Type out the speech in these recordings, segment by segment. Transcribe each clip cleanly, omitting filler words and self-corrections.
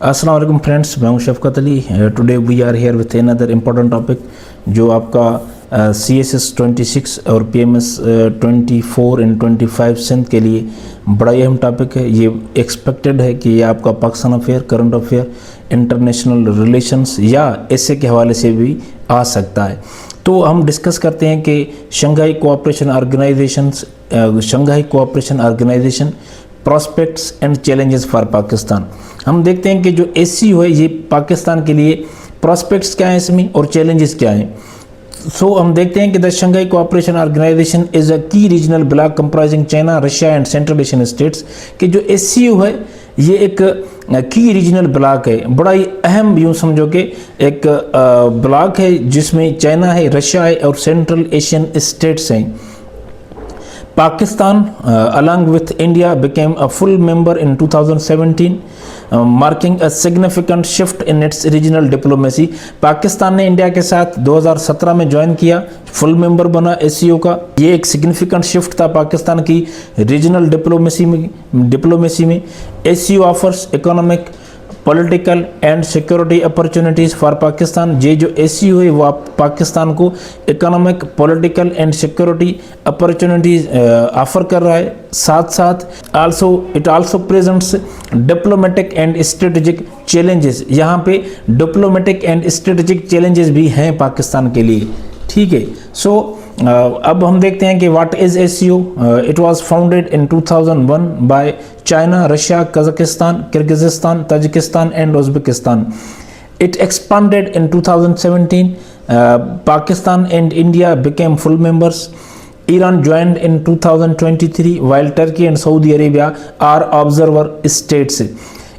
अस्सलाम वालेकुम फ्रेंड्स, मैं हूं Shafqat Ali. Today we are here with another important topic जो आपका CSS 26 और PMS 24 एंड 25 सिंध के लिए बड़ा अहम टॉपिक है। ये एक्सपेक्टेड है कि ये आपका Pakistan affair, current affair, international relations या ऐसे के हवाले से भी आ सकता है। तो हम डिस्कस करते हैं कि Shanghai cooperation organisation prospects and challenges for Pakistan. हम देखते हैं कि जो SCO है ये पाकिस्तान के लिए प्रॉस्पेक्ट्स क्या हैं इसमें और चैलेंजेस क्या हैं। सो हम देखते हैं कि the Shanghai cooperation Organisation is a key regional bloc comprising China, Russia and Central Asian states. कि जो SCO है ये एक की रीजनल ब्लॉक है, बड़ा ही अहम यूँ समझो कि एक ब्लॉक है जिसमें चाइना है, रशिया है और सेंट्रल एशियन स्टेट्स हैं। Pakistan, along with India, became a full member in 2017, marking a significant shift in its regional diplomacy. Pakistan ने इंडिया के साथ 2017 में ज्वाइन किया, फुल मेंबर बना SCO का। ये एक सिग्निफिकेंट शिफ्ट था पाकिस्तान की रीजनल डिप्लोमेसी में। SCO offers economic, political and security opportunities for Pakistan. ये जो SCO है वो पाकिस्तान को economic, political and security opportunities offer कर रहा है। साथ साथ it also presents diplomatic and strategic challenges. यहाँ पे डिप्लोमेटिक एंड स्ट्रेटेजिक चैलेंजेस भी हैं पाकिस्तान के लिए। ठीक है, सो अब हम देखते हैं कि what is SCO। It was founded in 2001 by China, Russia, Kazakhstan, Kyrgyzstan, Tajikistan and Uzbekistan. It expanded in 2017। Pakistan and India became full members. Iran joined in 2023 while Turkey and Saudi Arabia are observer states.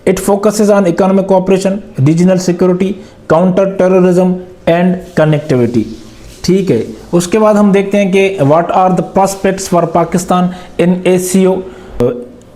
It focuses on economic cooperation, regional security, counter terrorism and connectivity. ठीक है, उसके बाद हम देखते हैं कि what are the prospects for Pakistan in SCO।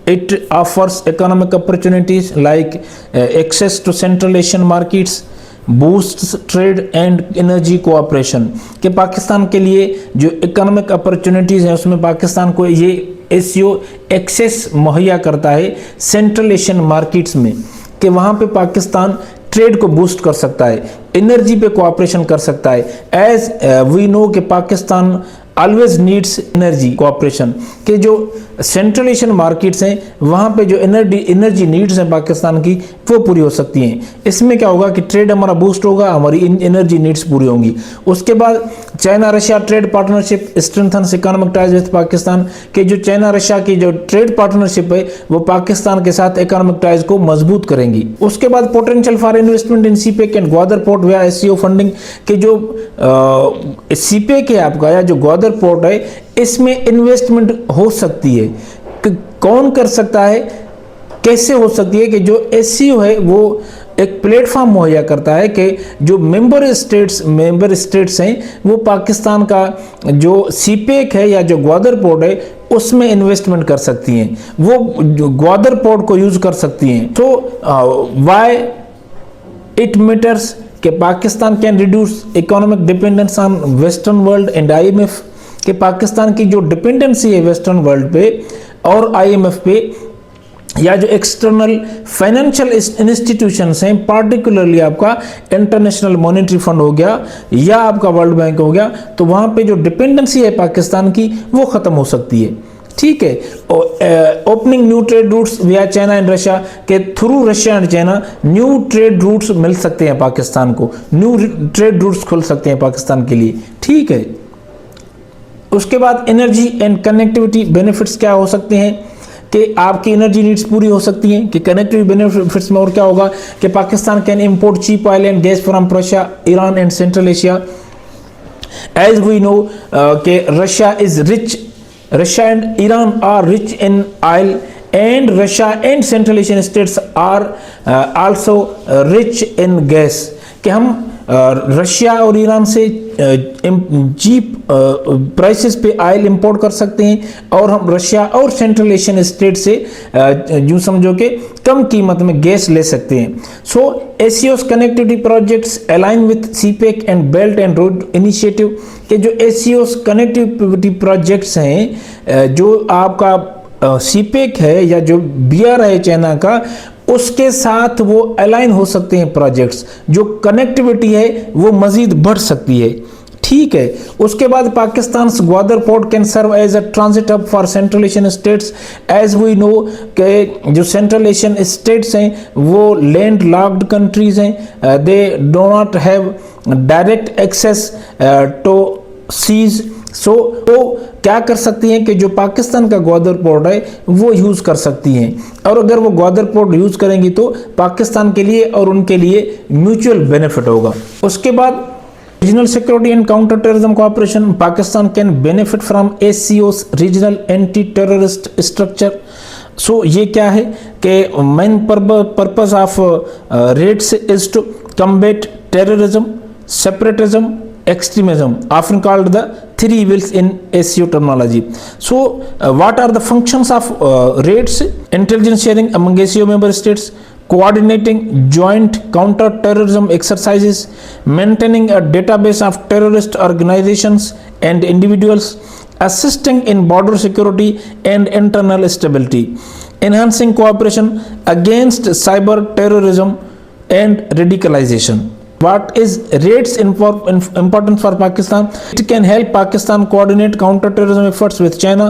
It offers economic opportunities like access to Central Asian markets, boosts trade and energy cooperation. कि पाकिस्तान के लिए जो इकोनॉमिक अपॉर्चुनिटीज़ हैं उसमें पाकिस्तान को ये SCO एक्सेस मुहैया करता है सेंट्रल एशियन मार्केट्स में, कि वहाँ पे पाकिस्तान ट्रेड को बूस्ट कर सकता है, एनर्जी पे कोऑपरेशन कर सकता है। एज वी नो कि Pakistan always needs energy cooperation. कि जो सेंट्रल एशियन मार्केट्स हैं वहाँ पे जो एनर्जी नीड्स हैं पाकिस्तान की वो पूरी हो सकती हैं। इसमें क्या होगा कि ट्रेड हमारा बूस्ट होगा, हमारी एनर्जी नीड्स पूरी होंगी। उसके बाद China Russia trade partnership strengthens economic ties with Pakistan. कि जो चाइना रशिया की जो ट्रेड पार्टनरशिप है वो पाकिस्तान के साथ इकोनॉमिक टाइज को मजबूत करेंगी। उसके बाद potential for investment in CPEC and Gwadar port वया SCO फंडिंग। कि जो CPEC है आपका या जो ग्वादर पोर्ट है इसमें इन्वेस्टमेंट हो सकती है। कौन कर सकता है, कैसे हो सकती है? कि जो SCO है वो एक प्लेटफॉर्म मुहैया करता है कि जो मेंबर स्टेट्स हैं वो पाकिस्तान का जो CPEC है या जो ग्वादर पोर्ट है उसमें इन्वेस्टमेंट कर सकती हैं, वो जो ग्वादर पोर्ट को यूज कर सकती हैं। तो व्हाई इट मैटर्स कि Pakistan can reduce economic dependence on western world and IMF। कि पाकिस्तान की जो डिपेंडेंसी है वेस्टर्न वर्ल्ड पे और IMF पे या जो एक्सटर्नल फाइनेंशियल इंस्टीट्यूशंस हैं, पार्टिकुलरली आपका इंटरनेशनल मॉनेटरी फंड हो गया या आपका वर्ल्ड बैंक हो गया, तो वहाँ पे जो डिपेंडेंसी है पाकिस्तान की वो ख़त्म हो सकती है। ठीक है, opening new trade routes via China and Russia. के through Russia and China new trade routes मिल सकते हैं पाकिस्तान को, न्यू ट्रेड रूट्स खुल सकते हैं पाकिस्तान के लिए। ठीक है, उसके बाद एनर्जी एंड कनेक्टिविटी बेनिफिट्स क्या हो सकते हैं कि आपकी एनर्जी नीड्स पूरी हो सकती हैं। कि कनेक्टिविटी बेनिफिट्स में और क्या होगा कि Pakistan can import cheap oil and gas from Russia, Iran and Central Asia. As we know कि Russia and Iran are rich in oil and Russia and Central Asian states are also rich in gas। कि हम Russia और Iran से cheap prices पे oil import कर सकते हैं और हम रशिया और सेंट्रल एशियन स्टेट से यूँ समझो कि कम कीमत में गैस ले सकते हैं। सो SCO's connectivity projects align with CPEC and belt and road initiative. के जो SCO's कनेक्टिविटी प्रोजेक्ट्स हैं जो आपका CPEC है या जो BR है चाइना का, उसके साथ वो अलाइन हो सकते हैं प्रोजेक्ट्स, जो कनेक्टिविटी है वो मजीद बढ़ सकती है। ठीक है, उसके बाद Pakistan Gwadar port can serve as a transit hub for Central Asian states. As we know कि जो सेंट्रल एशियन स्टेट्स हैं वो लैंड लॉक्ड कंट्रीज हैं, they do not have direct access to seas. So तो क्या कर सकती हैं कि जो पाकिस्तान का ग्वादर पोर्ट है वो यूज़ कर सकती हैं, और अगर वो ग्वादर पोर्ट यूज़ करेंगी तो पाकिस्तान के लिए और उनके लिए म्यूचुअल बेनिफिट होगा। उसके बाद regional security and counter terrorism cooperation, Pakistan can benefit from ACO's regional anti terrorist structure. So ये क्या है कि main purpose of RATS is to combat terrorism, separatism, extremism, often called the three evils in ACO terminology. So what are the functions of raids? Intelligence sharing among ACO member states, coordinating joint counter-terrorism exercises, maintaining a database of terrorist organizations and individuals, assisting in border security and internal stability, enhancing cooperation against cyber terrorism and radicalization. What is raids important for Pakistan? It can help Pakistan coordinate counter-terrorism efforts with China,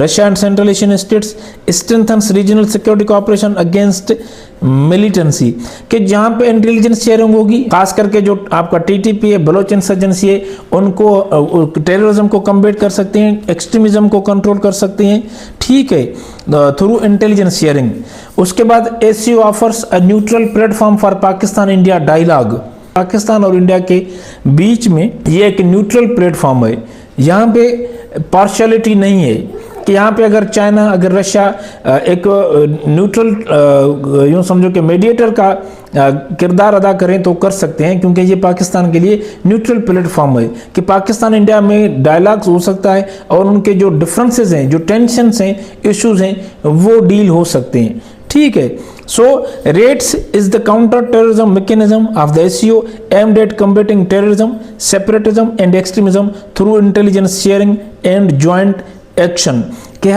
Russia and Central Asian states, strengthens regional security cooperation against militancy। कि जहाँ पे intelligence sharing होगी, खास करके जो आपका TTP है, Bloch insurgency है, उनको टेररिज्म को कम्बेट कर सकते हैं, एक्सट्रीमिज्म को कंट्रोल कर सकते हैं। ठीक है, थ्रू इंटेलिजेंस शेयरिंग। उसके बाद ACO offers a neutral platform for Pakistan India dialogue. Pakistan और इंडिया के बीच में ये एक न्यूट्रल प्लेटफॉर्म है, यहाँ पे पार्शियलिटी नहीं है कि यहाँ पे अगर चाइना, अगर रशिया एक न्यूट्रल यूँ समझो कि मीडिएटर का किरदार अदा करें तो कर सकते हैं, क्योंकि ये पाकिस्तान के लिए न्यूट्रल प्लेटफॉर्म है कि पाकिस्तान इंडिया में डायलॉग्स हो सकता है और उनके जो डिफरेंसेस हैं, जो टेंशन्स हैं, इश्यूज हैं, वो डील हो सकते हैं। ठीक है, so raids is the counter-terrorism mechanism of the ACO aimed at combating terrorism, separatism and extremism through intelligence sharing and joint action। कि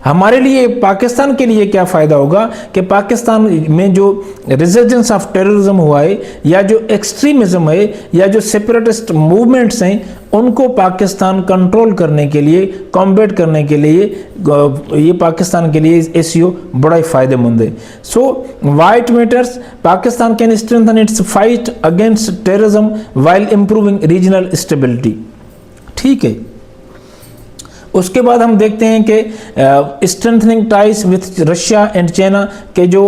हमारे लिए, पाकिस्तान के लिए क्या फ़ायदा होगा कि पाकिस्तान में जो रिजर्जेंस ऑफ टेररिज्म हुआ है, या जो एक्सट्रीमिज्म है, या जो सेपरेटिस्ट मूवमेंट्स हैं, उनको पाकिस्तान कंट्रोल करने के लिए, कॉम्बेट करने के लिए ये पाकिस्तान के लिए ACO बड़ा ही फ़ायदेमंद है। So white matters, Pakistan can strengthen it's fight against terrorism while improving regional stability. ठीक है, उसके बाद हम देखते हैं कि strengthening ties with Russia and China के जो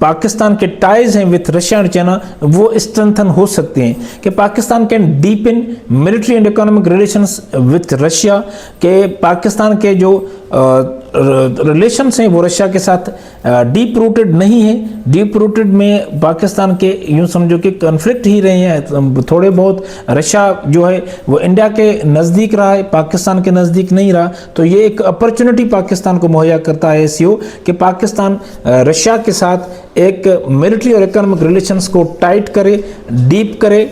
पाकिस्तान के टाइज हैं विथ रशिया एंड चाइना वो स्ट्रेंथन हो सकते हैं कि Pakistan can deepen military and economic relations with Russia, के पाकिस्तान के जो रिलेशंस हैं वो रशिया के साथ डीप रूटेड नहीं है। डीप रूटेड में पाकिस्तान के यूँ समझो कि कन्फ्लिक्ट ही रहे हैं थोड़े बहुत। रशिया जो है वो इंडिया के नज़दीक रहा है, पाकिस्तान के नज़दीक नहीं रहा, तो ये एक अपॉर्चुनिटी पाकिस्तान को मुहैया करता है ACO कि पाकिस्तान रशिया के साथ एक मिलिट्री और इकोनॉमिक रिलेशंस को टाइट करे, डीप करे।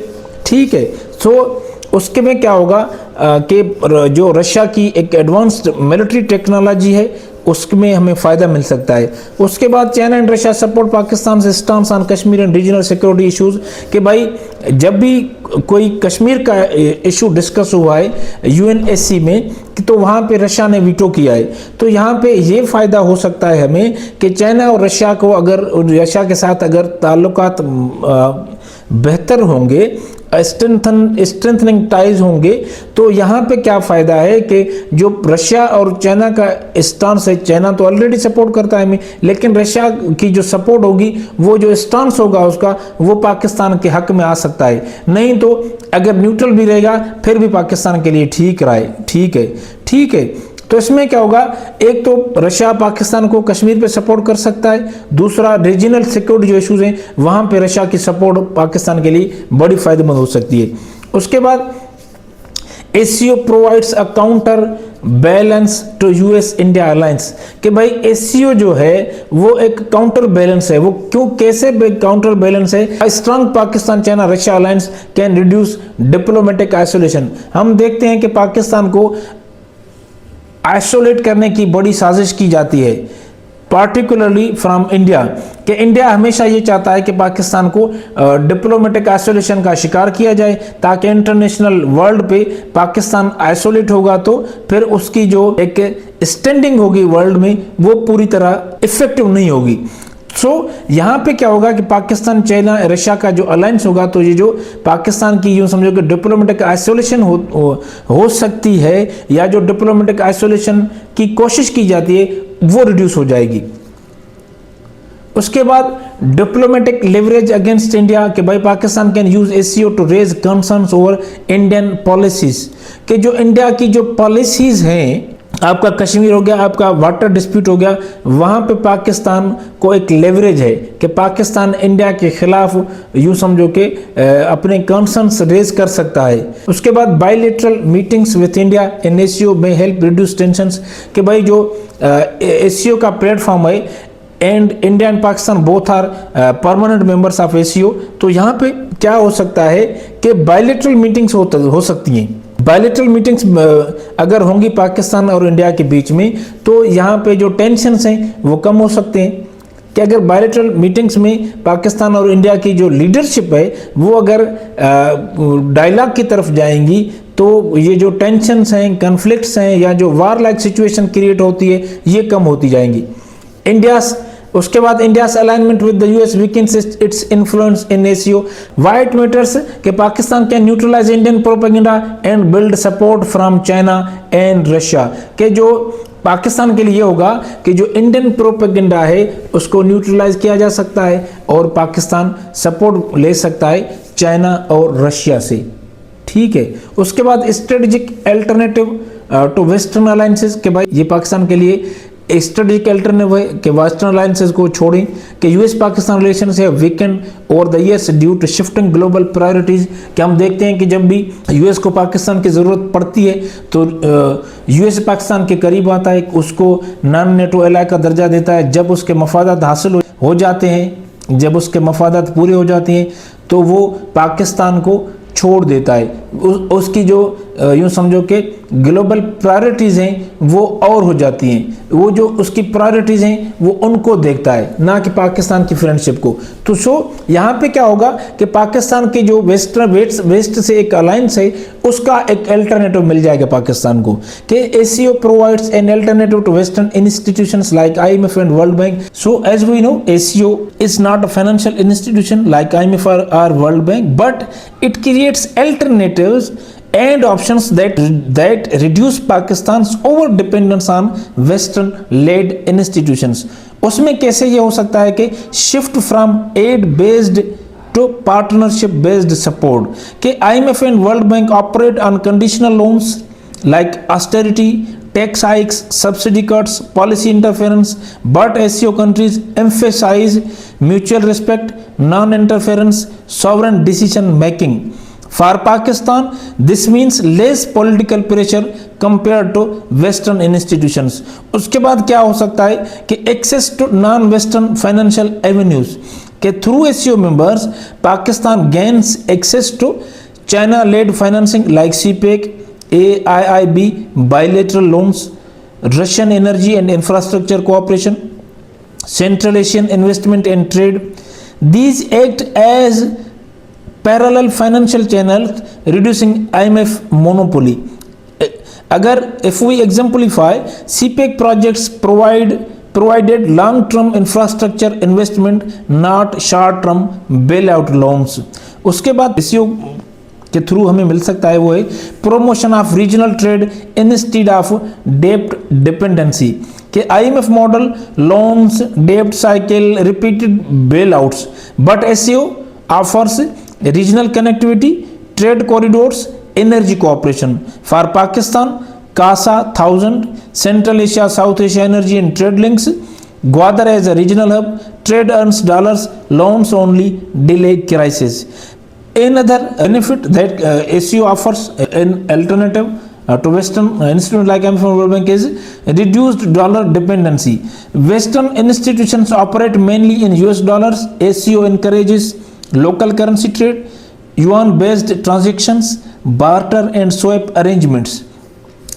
ठीक है, सो उसके में क्या होगा कि जो रशिया की एक एडवांस्ड मिलिट्री टेक्नोलॉजी है उसमें हमें फ़ायदा मिल सकता है। उसके बाद China and Russia support Pakistan से stance on Kashmir and regional security issues, कि भाई जब भी कोई कश्मीर का इशू डिस्कस हुआ है UNSC में तो वहाँ पे रशिया ने वीटो किया है, तो यहाँ पे ये फ़ायदा हो सकता है हमें कि चाइना और रशिया को, अगर रशिया के साथ अगर ताल्लुकात बेहतर होंगे, स्ट्रेंथनिंग टाइज होंगे, तो यहाँ पे क्या फ़ायदा है कि जो रशिया और चाइना का स्टांस है, चाइना तो ऑलरेडी सपोर्ट करता है हमें, लेकिन रशिया की जो सपोर्ट होगी, वो जो स्टांस होगा उसका, वो पाकिस्तान के हक में आ सकता है। नहीं तो अगर न्यूट्रल भी रहेगा फिर भी पाकिस्तान के लिए ठीक रहा है। ठीक है, तो इसमें क्या होगा, एक तो रशिया पाकिस्तान को कश्मीर पे सपोर्ट कर सकता है, दूसरा रीजनल सिक्योरिटी जो इश्यूज हैं वहाँ पे रशिया की सपोर्ट पाकिस्तान के लिए बड़ी फायदेमंद हो सकती है। उसके बाद ACO provides a counter balance to US India alliance, कि भाई ACO जो है वो एक काउंटर बैलेंस है। वो क्यों, कैसे काउंटर बैलेंस है? A strong Pakistan China Russia alliance can reduce diplomatic isolation. हम देखते हैं कि पाकिस्तान को आइसोलेट करने की बड़ी साजिश की जाती है, पार्टिकुलरली फ्रॉम इंडिया, कि इंडिया हमेशा ये चाहता है कि पाकिस्तान को डिप्लोमेटिक आइसोलेशन का शिकार किया जाए, ताकि इंटरनेशनल वर्ल्ड पे पाकिस्तान आइसोलेट होगा तो फिर उसकी जो एक स्टैंडिंग होगी वर्ल्ड में वो पूरी तरह इफेक्टिव नहीं होगी। सो यहाँ पे क्या होगा कि पाकिस्तान, चाइना, रशिया का जो अलायंस होगा, तो ये जो पाकिस्तान की यूं समझो कि डिप्लोमेटिक आइसोलेशन हो सकती है, या जो डिप्लोमेटिक आइसोलेशन की कोशिश की जाती है वो रिड्यूस हो जाएगी। उसके बाद डिप्लोमेटिक लेवरेज अगेंस्ट इंडिया, कि भाई Pakistan can use SCO to raise concerns over Indian policies, कि जो इंडिया की जो पॉलिसीज हैं, आपका कश्मीर हो गया, आपका वाटर डिस्प्यूट हो गया, वहां पे पाकिस्तान को एक लेवरेज है कि पाकिस्तान इंडिया के खिलाफ यूं समझो कि अपने कंसर्न्स रेज कर सकता है। उसके बाद bilateral meetings with India in SCO में हेल्प रिड्यूस टेंशंस, कि भाई जो एससीओ का प्लेटफॉर्म है and India and Pakistan both are permanent members of SCO, तो यहाँ पे क्या हो सकता है कि बायलैटरल मीटिंग्स हो सकती हैं। बायलैटरल मीटिंग्स अगर होंगी पाकिस्तान और इंडिया के बीच में, तो यहाँ पे जो टेंशन्स हैं वो कम हो सकते हैं। कि अगर बायलैटरल मीटिंग्स में पाकिस्तान और इंडिया की जो लीडरशिप है वो अगर डायलॉग की तरफ जाएंगी, तो ये जो टेंशन्स हैं, कन्फ्लिक्ट्स हैं, या जो वार लाइक सिचुएशन क्रिएट होती है ये कम होती जाएंगी। उसके बाद India's alignment with the US weakens its influence in SCO, why it matters कि Pakistan can neutralise Indian propaganda and build support from China and Russia, के जो पाकिस्तान के लिए होगा कि जो इंडियन प्रोपेगेंडा है उसको न्यूट्रलाइज किया जा सकता है और पाकिस्तान सपोर्ट ले सकता है चाइना और रशिया से। ठीक है। उसके बाद strategic alternative to western alliances, के भाई ये पाकिस्तान के लिए स्ट्रेटेजिक अल्टरनेटिव है कि वेस्टर्न अलायंसेस को छोड़ें, कि यूएस पाकिस्तान रिलेशंस है वीकेंड और the years due to shifting global priorities, कि हम देखते हैं कि जब भी यूएस को पाकिस्तान की ज़रूरत पड़ती है तो यूएस पाकिस्तान के करीब आता है, उसको नॉन नेटो एलाय का दर्जा देता है। जब उसके मफादात हासिल हो जाते हैं, जब उसके मफादात पूरे हो जाते हैं, तो वो पाकिस्तान को छोड़ देता है। उसकी जो यूँ समझो कि ग्लोबल प्रायोरिटीज़ हैं वो और हो जाती हैं, वो जो उसकी प्रायोरिटीज़ हैं वो उनको देखता है, ना कि पाकिस्तान की फ्रेंडशिप को। तो यहाँ पे क्या होगा कि पाकिस्तान के जो वेस्ट से एक अलायंस है उसका एक अल्टरनेटिव मिल जाएगा पाकिस्तान को, कि SCO provides an alternative to western institutions like IMF and world bank. So as we know SCO is not a financial institution like IMF or world bank, but it creates alternatives and options that reduce Pakistan's over dependence on Western led institutions। उसमें कैसे ये हो सकता है कि shift from aid based to partnership based support, कि IMF and World Bank operate on conditional loans like austerity, tax hikes, subsidy cuts, policy interference, but SCO countries emphasize mutual respect, non-interference, sovereign decision making। For Pakistan, this means less political pressure compared to Western institutions। उसके बाद क्या हो सकता है कि access to non-Western financial avenues, के through SCO members Pakistan gains access to China-led financing like CPEC, AIIB, bilateral loans, Russian energy and infrastructure cooperation, Central Asian investment and trade। These act as parallel financial channels reducing IMF monopoly। अगर if we exemplify, CPEC projects provided long-term infrastructure investment, not short-term bailout loans। उसके बाद SCO के through हमें मिल सकता है वो है promotion of regional trade instead of debt dependency, कि IMF model loans, debt cycle, repeated bailouts, but SCO offers regional connectivity, trade corridors, energy cooperation। For Pakistan, CASA 1000, Central Asia, South Asia energy and trade links, Gwadar as a regional hub, trade earns dollars, loans only, delay crisis। Another benefit that SCO offers an alternative to Western institutions like IMF and World Bank is reduced dollar dependency। Western institutions operate mainly in US dollars, SCO encourages local currency trade, yuan based transactions, barter and swap arrangements।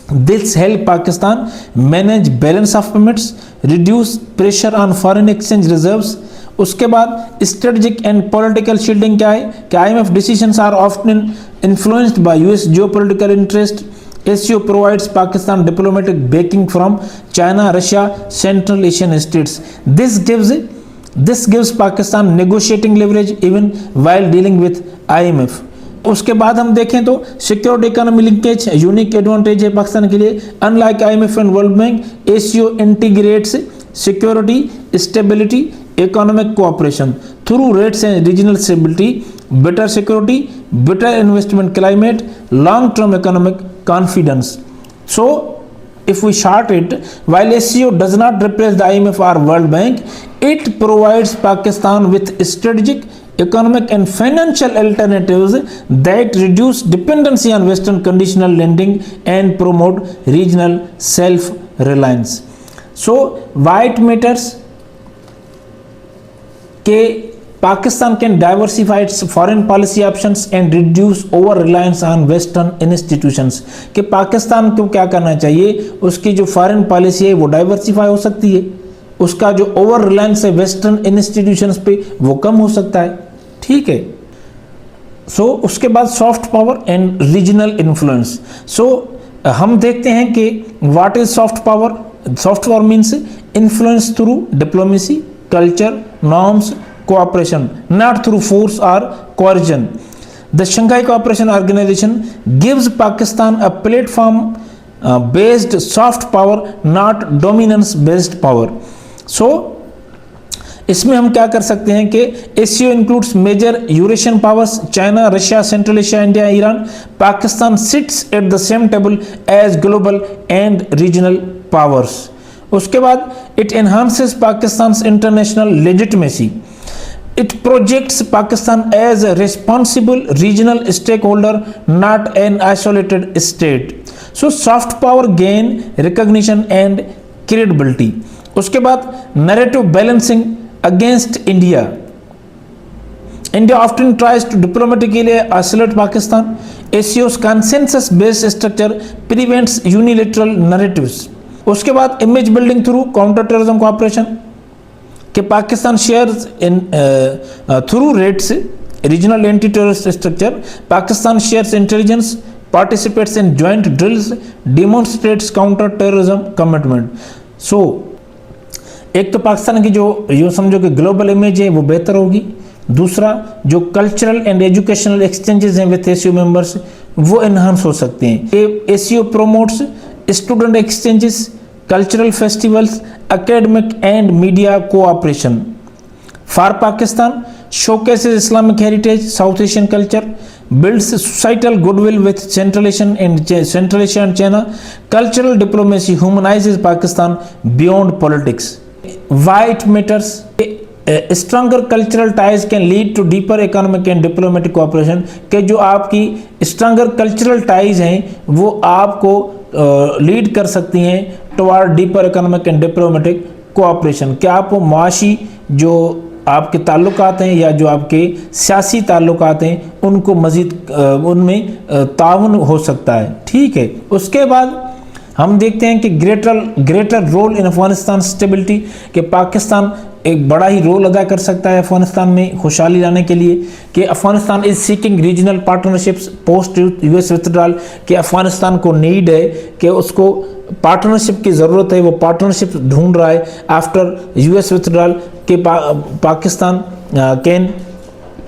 This help Pakistan manage balance of payments reduce pressure on foreign exchange reserves. उसके बाद strategic and political shielding क्या है कि IMF decisions are often influenced by US geopolitical interest. ACO provides Pakistan diplomatic backing from China, Russia, Central Asian states. This gives Pakistan negotiating leverage even while dealing with IMF. उसके बाद हम देखें तो security economy linkage unique advantage है पाकिस्तान के लिए। Unlike IMF and world bank, ACO integrates security, stability, economic cooperation through rates and regional stability, better security, better investment climate, long-term economic confidence. So, if we short it, while ACO does not replace the IMF or World Bank, it provides Pakistan with strategic, economic and financial alternatives that reduce dependency on Western conditional lending and promote regional self-reliance. So, why it matters? कि Pakistan can diversify it's foreign policy options and reduce over reliance on western institutions. कि पाकिस्तान को क्या करना चाहिए, उसकी जो foreign policy है वो डाइवर्सिफाई हो सकती है, उसका जो ओवर रिलायंस है वेस्टर्न इंस्टीट्यूशंस पे वो कम हो सकता है। ठीक है। सो उसके बाद soft power and regional influence. So हम देखते हैं कि what is soft power. Soft power means influence through diplomacy, culture, norms, cooperation, not through force or coercion. The Shanghai Cooperation Organization gives Pakistan a platform based soft power, not dominance based power. So इसमें हम क्या कर सकते हैं कि ACO includes major Eurasian powers, China, Russia, Central Asia, India, Iran. Pakistan sits at the same table as global and regional powers. उसके बाद it enhances Pakistan international legitimacy. It projects Pakistan as a responsible regional stakeholder, not an isolated state. So soft power gain recognition and credibility. उसके बाद narrative balancing against India. India often tries to diplomatically isolate Pakistan. ACO's consensus-based structure prevents unilateral narratives. उसके बाद image building through counter terrorism cooperation कि Pakistan shares in through RATS regional anti terrorist structure, Pakistan shares intelligence, participates in joint drills, demonstrates counter terrorism commitment. So एक तो पाकिस्तान की जो समझो कि global image है वो बेहतर होगी। दूसरा जो कल्चरल एंड एजुकेशनल एक्सचेंजेस हैं विद ACO मेंबर्स वो एनहांस हो सकते हैं। ACO promotes student exchanges, cultural festivals, academic and media cooperation. For Pakistan, showcases Islamic heritage, South Asian culture, builds societal goodwill with Central Asia and China. Cultural diplomacy humanizes Pakistan beyond politics. Why it matters? Stronger cultural ties can lead to deeper economic and diplomatic cooperation. कि जो आपकी stronger cultural ties हैं वो आपको lead कर सकती हैं toward deeper economic and diplomatic cooperation. क्या आप माशी जो आपके ताल्लुकात हैं या जो आपके सियासी ताल्लुकात हैं उनको मज़ीद उनमें ताउन हो सकता है। ठीक है। उसके बाद हम देखते हैं कि greater role in Afghanistan stability कि पाकिस्तान एक बड़ा ही रोल अदा कर सकता है अफगानिस्तान में खुशहाली लाने के लिए। कि Afghanistan is seeking regional partnerships post US withdrawal कि अफगानिस्तान को नीड है कि उसको पार्टनरशिप की ज़रूरत है, वो पार्टनरशिप ढूंढ रहा है आफ्टर US विथड्रॉल कि Pakistan can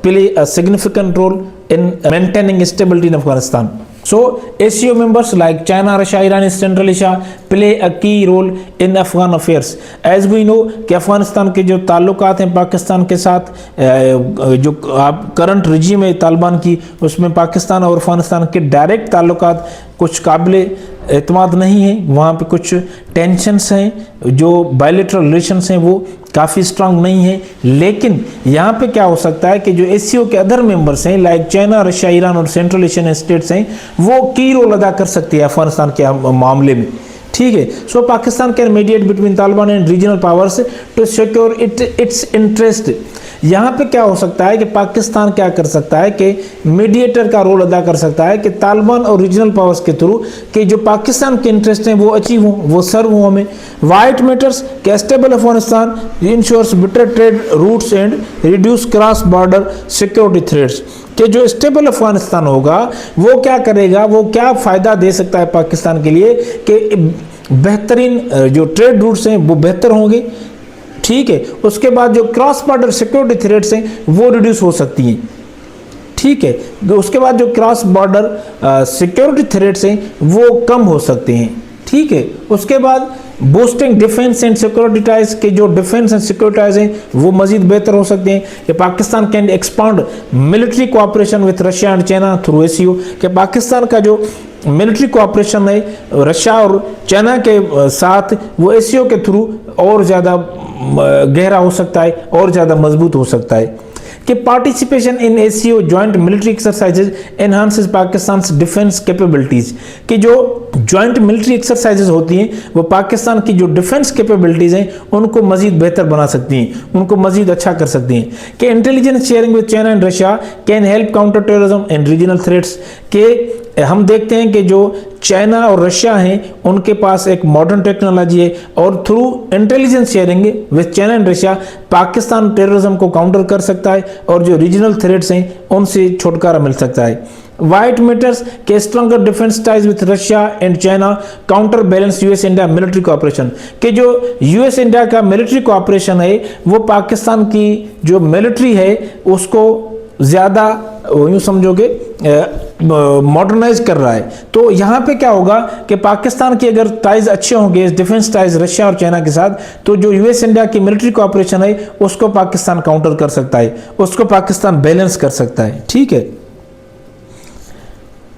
play a significant role in maintaining stability in Afghanistan. So ACO members like China, Russia, Iran, Central Asia play a key role in Afghan affairs. As we know कि अफगानिस्तान के जो ताल्लुकात हैं पाकिस्तान के साथ, जो आप करंट रजीम है तालिबान की उसमें पाकिस्तान और अफगानिस्तान के डायरेक्ट ताल्लुकात कुछ काबिल एतमाद नहीं है। वहाँ पे कुछ टेंशन्स हैं, जो बायलैटरल रिलेशंस हैं वो काफ़ी स्ट्रांग नहीं है। लेकिन यहाँ पे क्या हो सकता है कि जो ACO के अदर मेंबर्स हैं लाइक चाइना, रशिया, ईरान और सेंट्रल एशियन स्टेट्स हैं वो की रोल अदा कर सकती है अफगानिस्तान के मामले में। ठीक है। So Pakistan can mediate between Taliban and regional powers to secure its interest यहाँ पे क्या हो सकता है कि पाकिस्तान क्या कर सकता है कि मीडिएटर का रोल अदा कर सकता है कि तालिबान और रीजनल पावर्स के थ्रू कि जो पाकिस्तान के इंटरेस्ट हैं वो अचीव हों, वो सर्व हों हमें। वाइट मैटर्स के stable Afghanistan ensures better trade routes and reduce cross border security threats, कि जो स्टेबल अफगानिस्तान होगा वो क्या करेगा, वो क्या फ़ायदा दे सकता है पाकिस्तान के लिए कि बेहतरीन जो ट्रेड रूट्स हैं वो बेहतर होंगे, ठीक है। उसके बाद जो क्रॉस बॉर्डर सिक्योरिटी थ्रेट्स हैं वो रिड्यूस हो सकती हैं, ठीक है। उसके बाद जो क्रॉस बॉर्डर सिक्योरिटी थ्रेट्स हैं वो कम हो सकते हैं, ठीक है। उसके बाद boosting defence and security ties के जो डिफेंस एंड सिक्योरिटी टाइज हैं वो मजीद बेहतर हो सकते हैं कि Pakistan can expand military cooperation with Russia and China through ACO, कि पाकिस्तान का जो मिलिट्री कोऑपरेशन है रशिया और चाइना के साथ वो एसीओ के थ्रू और ज़्यादा गहरा हो सकता है और ज़्यादा मजबूत हो सकता है। कि participation in ACO joint military exercises enhances Pakistan defence capabilities, कि जो जॉइंट मिलिट्री एक्सरसाइजेज होती हैं वो पाकिस्तान की जो डिफेंस कैपेबिलिटीज हैं उनको मजीद बेहतर बना सकती हैं, उनको मजीद अच्छा कर सकती हैं। कि intelligence sharing with China and Russia can help counter terrorism and regional threats, के हम देखते हैं कि जो चाइना और रशिया हैं उनके पास एक मॉडर्न टेक्नोलॉजी है और through intelligence sharing with China and Russia Pakistan terrorism को काउंटर कर सकता है और जो रीजनल थ्रेट्स हैं उनसे छुटकारा मिल सकता है। वाइट मैटर्स के stronger defence ties with Russia and China counter balance US India military cooperation, के जो यूएस इंडिया का मिलिट्री कोऑपरेशन है वो पाकिस्तान की जो मिलिट्री है उसको ज़्यादा यूँ समझोगे मॉडर्नाइज कर रहा है। तो यहाँ पे क्या होगा कि पाकिस्तान के अगर टाइज अच्छे होंगे डिफेंस टाइज रशिया और चाइना के साथ, तो जो यूएस इंडिया की मिलिट्री कोऑपरेशन है उसको पाकिस्तान काउंटर कर सकता है, उसको पाकिस्तान बैलेंस कर सकता है, ठीक है।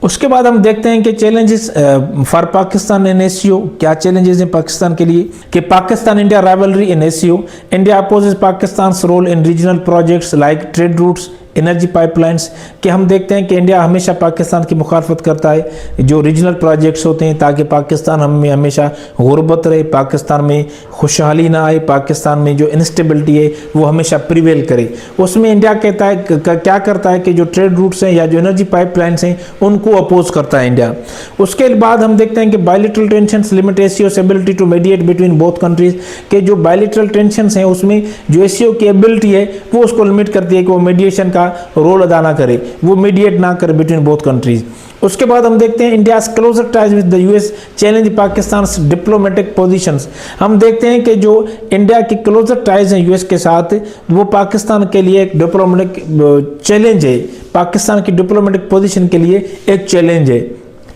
उसके बाद हम देखते हैं कि challenges for Pakistan in ACO, क्या चैलेंजेस हैं पाकिस्तान के लिए। कि Pakistan India rivalry in ACO, India opposes Pakistan role in regional projects like trade routes energy pipelines, कि हम देखते हैं कि इंडिया हमेशा पाकिस्तान की मुखालफत करता है जो रीजनल प्रोजेक्ट्स होते हैं ताकि पाकिस्तान में हमेशा गुर्बत रहे, पाकिस्तान में खुशहाली ना आए, पाकिस्तान में जो इंस्टेबिलिटी है वो हमेशा प्रिवेल करे। उसमें इंडिया कहता है क्या करता है कि जो ट्रेड रूट्स हैं या जो एनर्जी पाइपलाइंस हैं उनको अपोज करता है इंडिया। उसके बाद हम देखते हैं कि बायलैटरल टेंशंस लिमिट एसीओस ability to mediate between both countries, के जो बायलैटरल टेंशंस हैं उसमें जो एसीओ की एबिलिटी है वो उसको लिमिट करती है कि वो मीडिएशन का रोल अदा ना करे, वो मीडिएट ना करे बिटवीन बोथ कंट्रीज। उसके बाद हम देखते हैं India closer ties with the US challenge Pakistan diplomatic positions, हम देखते हैं कि जो इंडिया की क्लोजर टाइज हैं यूएस के साथ वो पाकिस्तान के लिए एक डिप्लोमेटिक चैलेंज है, पाकिस्तान की डिप्लोमेटिक पोजीशन के लिए एक चैलेंज है,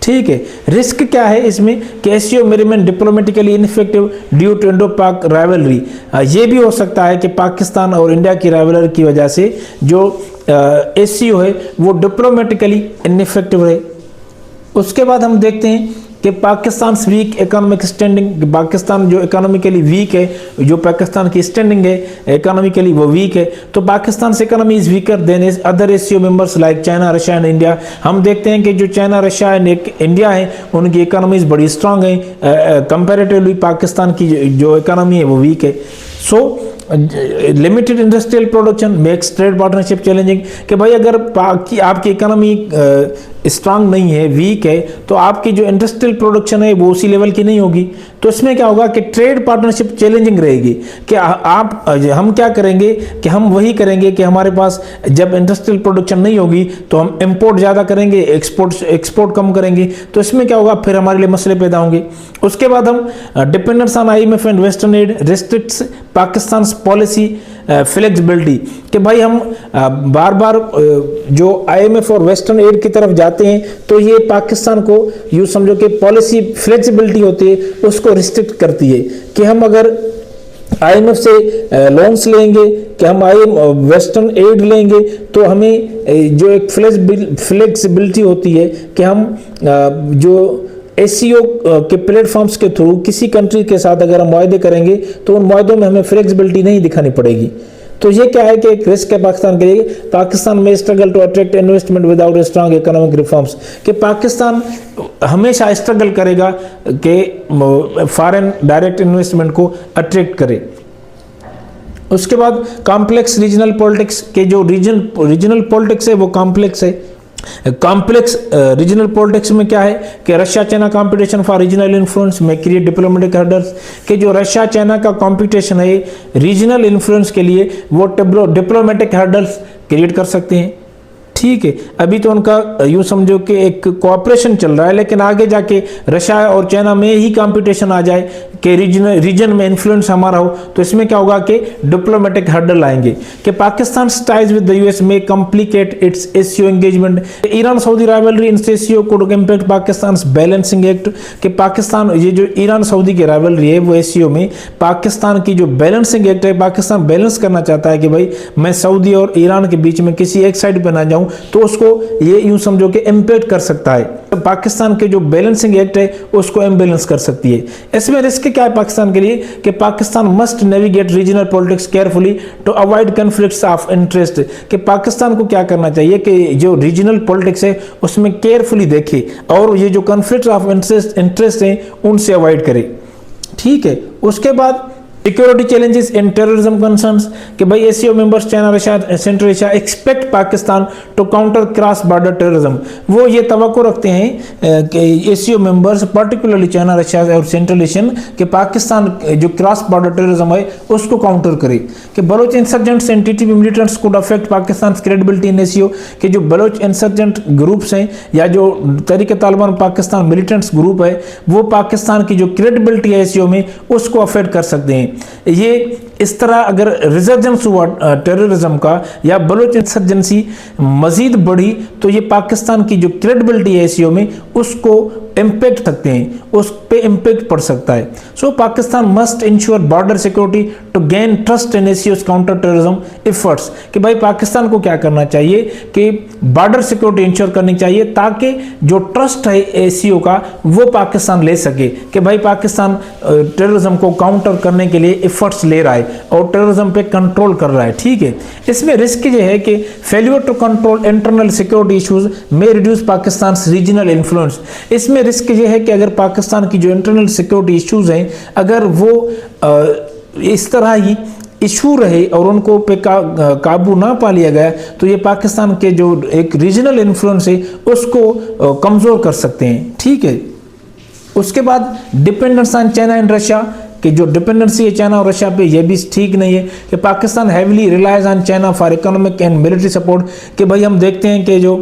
ठीक है। रिस्क क्या है इसमें कि ACO may remain diplomatically ineffective due to Indo Pak rivalry, ये भी हो सकता है कि पाकिस्तान और इंडिया की राइवलरी की वजह से जो एसीओ है वो डिप्लोमेटिकली इनफेक्टिव रहे। उसके बाद हम देखते हैं कि Pakistan weak economic standing, Pakistan जो इकोनॉमिकली वीक है, जो पाकिस्तान की स्टैंडिंग है इकोनॉमिकली वो वीक है, तो पाकिस्तान से economy is weaker then other ACO members like China Russia and India. हम देखते हैं कि जो चाइना रशिया एंड इंडिया है उनकी इकोनॉमीज बड़ी स्ट्रांग है, कंपैरेटिवली पाकिस्तान की जो इकोनॉमी है वो वीक है। सो limited industrial production makes trade partnership challenging, कि भाई अगर आपकी इकोनॉमी स्ट्रांग नहीं है, वीक है, तो आपकी जो इंडस्ट्रियल प्रोडक्शन है वो उसी लेवल की नहीं होगी, तो इसमें क्या होगा कि ट्रेड पार्टनरशिप चैलेंजिंग रहेगी। कि हम क्या करेंगे कि हम वही करेंगे कि हमारे पास जब इंडस्ट्रियल प्रोडक्शन नहीं होगी तो हम इंपोर्ट ज़्यादा करेंगे, एक्सपोर्ट कम करेंगे, तो इसमें क्या होगा फिर हमारे लिए मसले पैदा होंगे। उसके बाद हम dependence on IMF and western aid restricts Pakistan policy flexibility, कि भाई हम बार बार जो IMF और वेस्टर्न एड की तरफ जाते हैं तो ये पाकिस्तान को यूँ समझो कि पॉलिसी फ्लेक्सिबिलिटी होती है उसको रिस्ट्रिक्ट करती है, कि हम अगर IMF से लोन्स लेंगे, कि हम वेस्टर्न एड लेंगे, तो हमें जो एक फ्लेक्सिबिलिटी होती है कि हम जो एसीओ के प्लेटफॉर्म्स के थ्रू किसी कंट्री के साथ अगर हम मुआहदे करेंगे तो उन मुआहदों में हमें फ्लेक्सिबिलिटी नहीं दिखानी पड़ेगी। तो ये क्या है कि एक रिस्क है पाकिस्तान के लिए। पाकिस्तान में struggle to attract investment without a strong economic reforms, कि पाकिस्तान हमेशा स्ट्रगल करेगा कि फॉरेन डायरेक्ट इन्वेस्टमेंट को अट्रैक्ट करे। उसके बाद कॉम्प्लेक्स रीजनल पॉलिटिक्स के जो रीजनल पॉलिटिक्स है वो कॉम्प्लेक्स है। कॉम्प्लेक्स रीजनल पॉलिटिक्स में क्या है कि Russia China competition for regional influence में क्रिएट डिप्लोमेटिक हर्डल्स, कि जो रशिया चाइना का कंपटीशन है रीजनल इन्फ्लुएंस के लिए वो डिप्लोमेटिक हर्डल्स क्रिएट कर सकते हैं। ठीक है, अभी तो उनका यूं समझो कि एक कोऑपरेशन चल रहा है, लेकिन आगे जाके रशिया और चाइना में ही कंपटीशन आ जाए कि रीजन में इन्फ्लुएंस हमारा हो, तो इसमें क्या होगा कि डिप्लोमेटिक हर्डल आएंगे कि Pakistan ties with the US में complicate its SCO engagement. Iran Saudi rivalry in SCO could impact Pakistan balancing act, कि पाकिस्तान ये जो ईरान सऊदी की राइवलरी है वो एससीओ में पाकिस्तान की जो बैलेंसिंग एक्ट है, पाकिस्तान बैलेंस करना चाहता है कि भाई मैं सऊदी और ईरान के बीच में किसी एक साइड पर ना जाऊं, तो उसको ये यूं समझो कि इंपैक्ट कर सकता है। तो पाकिस्तान के जो बैलेंसिंग एक्ट है उसको इम्बैलेंस कर सकती है। इसमें रिस्क क्या है पाकिस्तान के लिए कि Pakistan must navigate regional politics carefully to avoid conflicts of interest, कि पाकिस्तान को क्या करना चाहिए कि जो रीजनल पॉलिटिक्स है उसमें केयरफुली देखे और ये जो कॉन्फ्लिक्ट ऑफ इंटरेस्ट है उनसे अवॉइड करे। ठीक है, उसके बाद security challenges and terrorism concerns, कि भाई SCO members China Russia Central Asia expect Pakistan to counter cross border terrorism. वो ये तवक्को रखते हैं कि SCO members particularly China Russia और सेंट्रल एशियन कि पाकिस्तान जो क्रॉस बॉर्डर टेररिज्म है उसको काउंटर करे। कि Baloch insurgents and TTP militants could affect Pakistan credibility in SCO, कि जो बलोच इंसर्जेंट ग्रुप्स हैं या जो तहरीक तालिबान पाकिस्तान मिलिटेंट्स ग्रुप है वो पाकिस्तान की जो क्रेडिबिलिटी है एससीओ में उसको अफेक्ट कर सकते हैं। ये इस तरह अगर रिजर्जेंस हुआ टेररिज्म का या बलोच इंसर्जेंसी मजीद बढ़ी तो ये पाकिस्तान की जो क्रेडिबिलिटी है एससीओ में उसको इम्पैक्ट सकते हैं, उस पे इम्पैक्ट पड़ सकता है। So Pakistan must ensure border security to gain trust in एससीओ's काउंटर टेररिज्म एफर्ट्स, कि भाई पाकिस्तान को क्या करना चाहिए कि बॉर्डर सिक्योरिटी इंश्योर करनी चाहिए ताकि जो ट्रस्ट है एससीओ का वो पाकिस्तान ले सके कि भाई पाकिस्तान टेररिज्म को काउंटर करने के लिए एफर्ट्स ले रहा है और टेररिज्म पे कंट्रोल कर रहा है। ठीक है, इसमें रिस्क ये है कि failure to control internal security issues में रिड्यूस पाकिस्तान रीजनल इन्फ्लुएंस। इसमें रिस्क ये है कि अगर पाकिस्तान की जो इंटरनल सिक्योरिटी इश्यूज हैं अगर वो इस तरह ही इशू रहे और उनको पे काबू ना पा लिया गया तो ये पाकिस्तान के जो एक रीजनल इन्फ्लुएंस है उसको कमजोर कर सकते हैं। ठीक है, उसके बाद dependence on China and Russia, कि जो डिपेंडेंसी है चाइना और रशिया पे ये भी ठीक नहीं है कि Pakistan heavily relies on China for economic and military support, कि भाई हम देखते हैं कि जो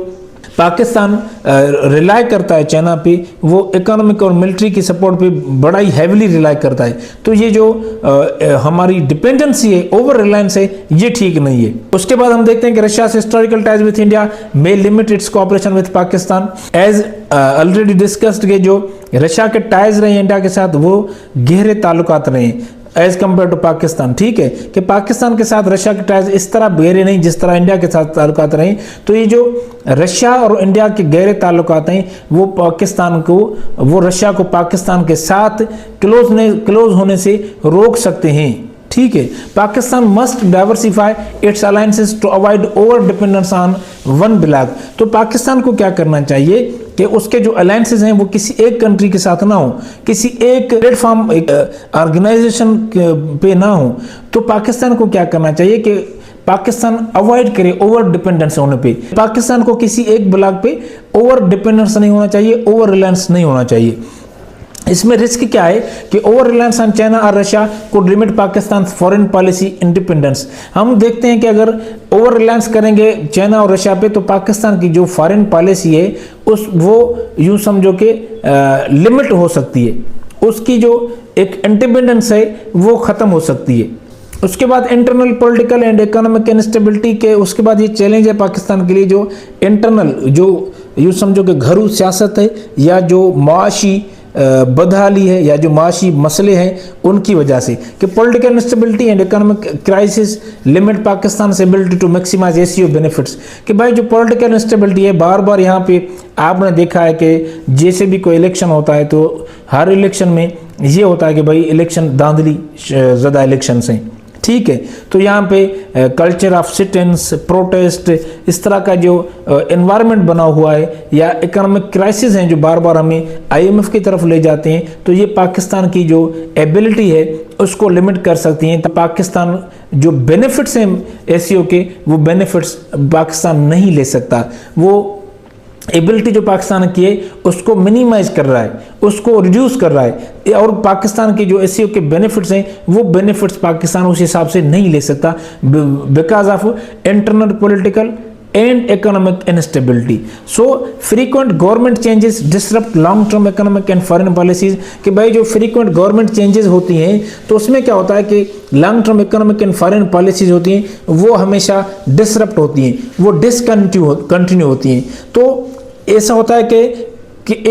पाकिस्तान रिलाय करता है चाइना पे वो इकोनॉमिक और मिलिट्री की सपोर्ट पे बड़ा ही हैवीली रिलाय करता है। तो ये जो हमारी डिपेंडेंसी है ओवर रिलायंस है ये ठीक नहीं है। उसके बाद हम देखते हैं कि रशिया से historical ties with India may limit its cooperation with Pakistan as already discussed के जो रशिया के टाइज रहे इंडिया के साथ वो गहरे ताल्लुकात रहे एज कम्पेयर टू पाकिस्तान। ठीक है, कि पाकिस्तान के साथ रशिया के टाइज इस तरह गहरे नहीं जिस तरह इंडिया के साथ ताल्लुकात रहे। तो ये जो रशिया और इंडिया के गहरे ताल्लुकात हैं वो पाकिस्तान को वो रशिया को पाकिस्तान के साथ क्लोज होने से रोक सकते हैं। ठीक है, Pakistan must diversify its alliances to avoid over dependence on one bloc. तो पाकिस्तान को क्या करना चाहिए कि उसके जो अलायंसेस हैं वो किसी एक कंट्री के साथ ना हो, किसी एक प्लेटफॉर्म एक ऑर्गेनाइजेशन पे ना हो। तो पाकिस्तान को क्या करना चाहिए कि पाकिस्तान अवॉइड करे ओवर डिपेंडेंस होने पे, पाकिस्तान को किसी एक ब्लॉक पे ओवर डिपेंडेंस नहीं होना चाहिए, ओवर रिलायंस नहीं होना चाहिए। इसमें रिस्क क्या है कि ओवर रिलायंस ऑन चाइना और रशिया को limit Pakistan foreign policy independence. हम देखते हैं कि अगर ओवर रिलायंस करेंगे चाइना और रशिया पे तो पाकिस्तान की जो फॉरेन पॉलिसी है वो यूं समझो कि लिमिट हो सकती है, उसकी जो एक इंडिपेंडेंस है वो खत्म हो सकती है। उसके बाद internal political and economic instability के उसके बाद ये चैलेंज है पाकिस्तान के लिए जो इंटरनल जो यूं समझो कि घरेलू सियासत है या जो माशी बदहाली है या जो माशी मसले हैं उनकी वजह से कि political instability and economic crisis limit Pakistan से ability to maximise SCO benefits. कि भाई जो पॉलिटिकल इंस्टेबिलिटी है बार बार यहाँ पे आपने देखा है कि जैसे भी कोई इलेक्शन होता है तो हर इलेक्शन में ये होता है कि भाई इलेक्शन धांधली ज़्यादा इलेक्शन हैं। ठीक है। तो यहाँ पे कल्चर ऑफ सिट-इन्स, प्रोटेस्ट, इस तरह का जो एनवायरनमेंट बना हुआ है या इकोनॉमिक क्राइसिस हैं जो बार बार हमें आईएमएफ की तरफ ले जाते हैं, तो ये पाकिस्तान की जो एबिलिटी है उसको लिमिट कर सकती हैं। तो पाकिस्तान जो बेनिफिट्स हैं एससीओ के, वो बेनिफिट्स पाकिस्तान नहीं ले सकता। वो एबिलिटी जो पाकिस्तान की है उसको मिनिमाइज कर रहा है, उसको रिड्यूस कर रहा है, और पाकिस्तान के जो एससीओ के बेनिफिट्स हैं वो बेनिफिट्स पाकिस्तान उस हिसाब से नहीं ले सकता because of internal political and economic instability. So frequent government changes disrupt long term economic and foreign policies। कि भाई जो frequent government changes होती हैं तो उसमें क्या होता है कि long term economic and foreign policies होती हैं वो हमेशा disrupt होती हैं, वो discontinue होती हैं। तो ऐसा होता है कि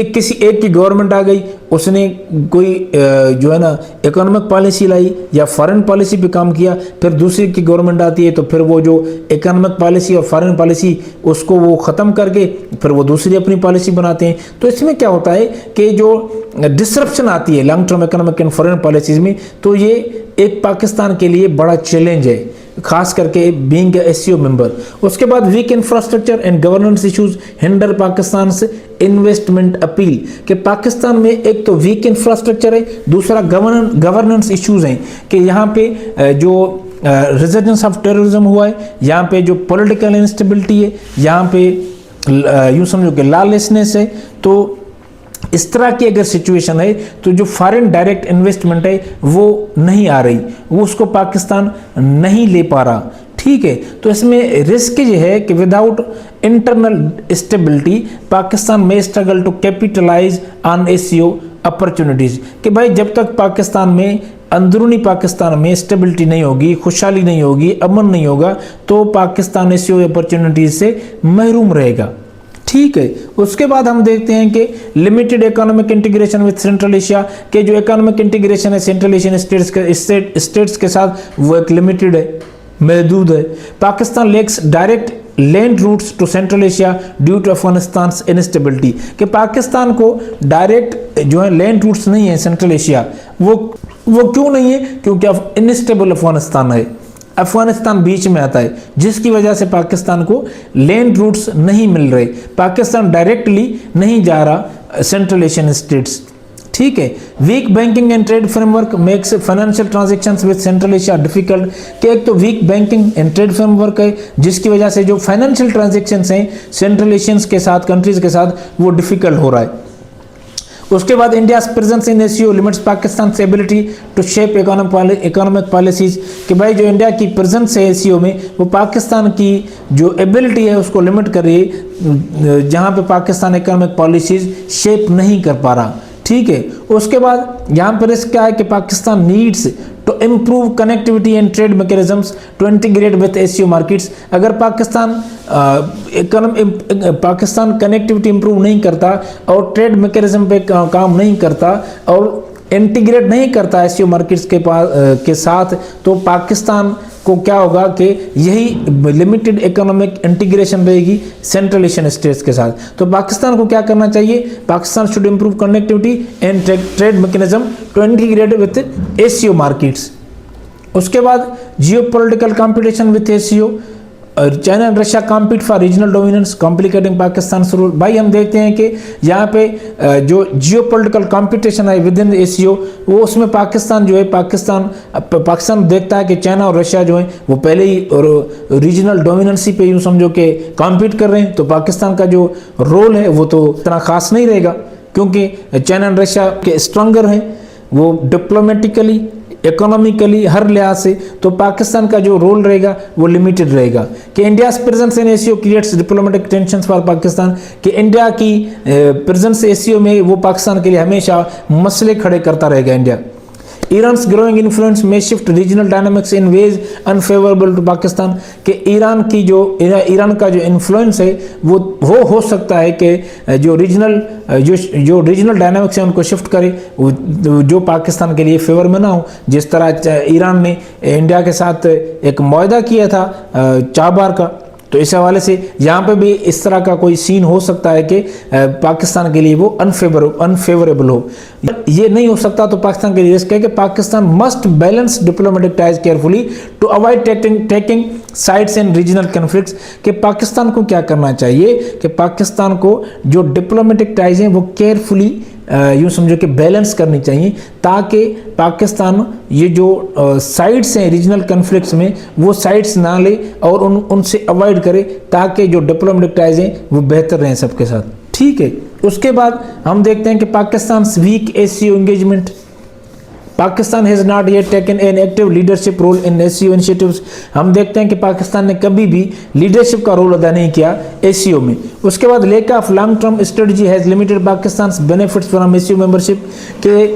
किसी एक की गवर्नमेंट आ गई, उसने कोई जो है ना इकोनॉमिक पॉलिसी लाई या फॉरेन पॉलिसी पे काम किया, फिर दूसरी की गवर्नमेंट आती है तो फिर वो जो इकोनॉमिक पॉलिसी और फॉरेन पॉलिसी उसको वो ख़त्म करके फिर वो दूसरी अपनी पॉलिसी बनाते हैं। तो इसमें क्या होता है कि जो डिसरप्शन आती है long term economic and foreign policies में, तो ये एक पाकिस्तान के लिए बड़ा चैलेंज है, खास करके बीइंग एससीओ मेंबर। उसके बाद weak infrastructure and governance issues hinder Pakistan से इन्वेस्टमेंट अपील। कि पाकिस्तान में एक तो वीक इंफ्रास्ट्रक्चर है, दूसरा गवर्नेंस इश्यूज हैं कि यहाँ पे जो रेजिडेंस ऑफ टेररिज्म हुआ है, यहाँ पे जो पॉलिटिकल इंस्टेबिलिटी है, यहाँ पे यूँ समझो कि लॉलेसनेस है। तो इस तरह की अगर सिचुएशन है तो जो फॉरेन डायरेक्ट इन्वेस्टमेंट है वो नहीं आ रही, वो उसको पाकिस्तान नहीं ले पा रहा। ठीक है, तो इसमें रिस्क ये है कि विदाउट इंटरनल स्टेबिलिटी पाकिस्तान में struggle to capitalise on SCO opportunities. कि भाई जब तक पाकिस्तान में अंदरूनी पाकिस्तान में स्टेबिलिटी नहीं होगी, खुशहाली नहीं होगी, अमन नहीं होगा, तो पाकिस्तान एससीओ अपॉर्चुनिटीज से महरूम रहेगा। ठीक है, उसके बाद हम देखते हैं कि limited economic integration with central Asia. के जो इकोनॉमिक इंटीग्रेशन है सेंट्रल एशियन स्टेट्स के साथ वो एक लिमिटेड है, महदूद है। Pakistan lacks direct land routes to Central Asia due to Afghanistan instability. कि पाकिस्तान को डायरेक्ट जो है लैंड रूट्स नहीं है सेंट्रल एशिया, वो क्यों नहीं है? क्योंकि इनस्टेबल अफगानिस्तान है, अफगानिस्तान बीच में आता है, जिसकी वजह से पाकिस्तान को लैंड रूट्स नहीं मिल रहे, पाकिस्तान डायरेक्टली नहीं जा रहा सेंट्रल एशियन स्टेट्स। ठीक है, week banking and trade framework makes financial transactions with central Asia difficult. कि एक तो week banking and trade framework है जिसकी वजह से जो फाइनेंशियल ट्रांजैक्शंस हैं सेंट्रल एशियंस के साथ, कंट्रीज के साथ, वो डिफिकल्ट हो रहा है। उसके बाद India presence in SCO limits Pakistan से ability to shape economic policies. कि भाई जो इंडिया की प्रेजेंस है एससीओ में वो पाकिस्तान की जो एबिलिटी है उसको लिमिट कर रही है, जहाँ पे पाकिस्तान इकोनॉमिक पॉलिसीज शेप नहीं कर पा रहा। ठीक है, उसके बाद यहाँ पर रिस्क क्या है कि Pakistan needs to improve connectivity and trade mechanisms to integrate with SCO markets. अगर पाकिस्तान कनेक्टिविटी इम्प्रूव नहीं करता और ट्रेड मैकेनिज्म पे काम नहीं करता और इंटीग्रेट नहीं करता एससीओ मार्केट्स के साथ, तो पाकिस्तान को क्या होगा कि यही लिमिटेड इकोनॉमिक इंटीग्रेशन रहेगी सेंट्रल एशियन स्टेट्स के साथ। तो पाकिस्तान को क्या करना चाहिए? Pakistan should improve connectivity and trade mechanism to integrate with SCO markets. उसके बाद geopolitical competition with SCO, China and Russia compete for regional dominance complicating Pakistan role. भाई हम देखते हैं कि यहाँ पे जो जियोपॉलिटिकल कंपटीशन है विद इन एससीओ, वो उसमें पाकिस्तान जो है पाकिस्तान देखता है कि चाइना और रशिया जो है वो पहले ही रीजनल डोमिनेंसी पे यूँ समझो कि कॉम्पीट कर रहे हैं। तो पाकिस्तान का जो रोल है वो तो इतना खास नहीं रहेगा, क्योंकि चाइना एंड रशिया के स्ट्रॉन्गर हैं वो डिप्लोमेटिकली, इकोनॉमिकली, हर लिहाज से। तो पाकिस्तान का जो रोल रहेगा वो लिमिटेड रहेगा। कि India presence in SCO creates diplomatic tensions for Pakistan. कि इंडिया की प्रेजेंस एससीओ में वो पाकिस्तान के लिए हमेशा मसले खड़े करता रहेगा इंडिया। ईरान ग्रोइंग इन्फ्लुएंस में shift regional dynamics in ways unfavourable to Pakistan. कि ईरान का जो इन्फ्लुएंस है वो हो सकता है कि जो रीजनल डायनामिक्स है उनको शिफ्ट करे, जो पाकिस्तान के लिए फेवर में ना हो। जिस तरह ईरान ने इंडिया के साथ एक मुआहदा किया था चाबार का, तो इस हवाले से यहाँ पे भी इस तरह का कोई सीन हो सकता है कि पाकिस्तान के लिए वो अनफेवरेबल हो। ये नहीं हो सकता तो पाकिस्तान के लिए रिस्क है कि Pakistan must balance diplomatic ties carefully to avoid taking sides in regional conflicts. कि पाकिस्तान को क्या करना चाहिए कि पाकिस्तान को जो डिप्लोमेटिक टाइज हैं वो केयरफुली यूँ समझो कि बैलेंस करनी चाहिए, ताकि पाकिस्तान ये जो साइड्स हैं रीजनल कन्फ्लिक्ट्स में वो साइड्स ना ले और उनसे अवॉइड करे, ताकि जो डिप्लोमेटिक टाइज हैं वो बेहतर रहें सबके साथ। ठीक है, उसके बाद हम देखते हैं कि Pakistan weak SCO engagement. Pakistan has not yet taken an active leadership role in SCO initiatives. हम देखते हैं कि पाकिस्तान ने कभी भी लीडरशिप का रोल अदा नहीं किया एससीओ में। उसके बाद lake of long term strategy has limited Pakistan benefits from SCO membership. के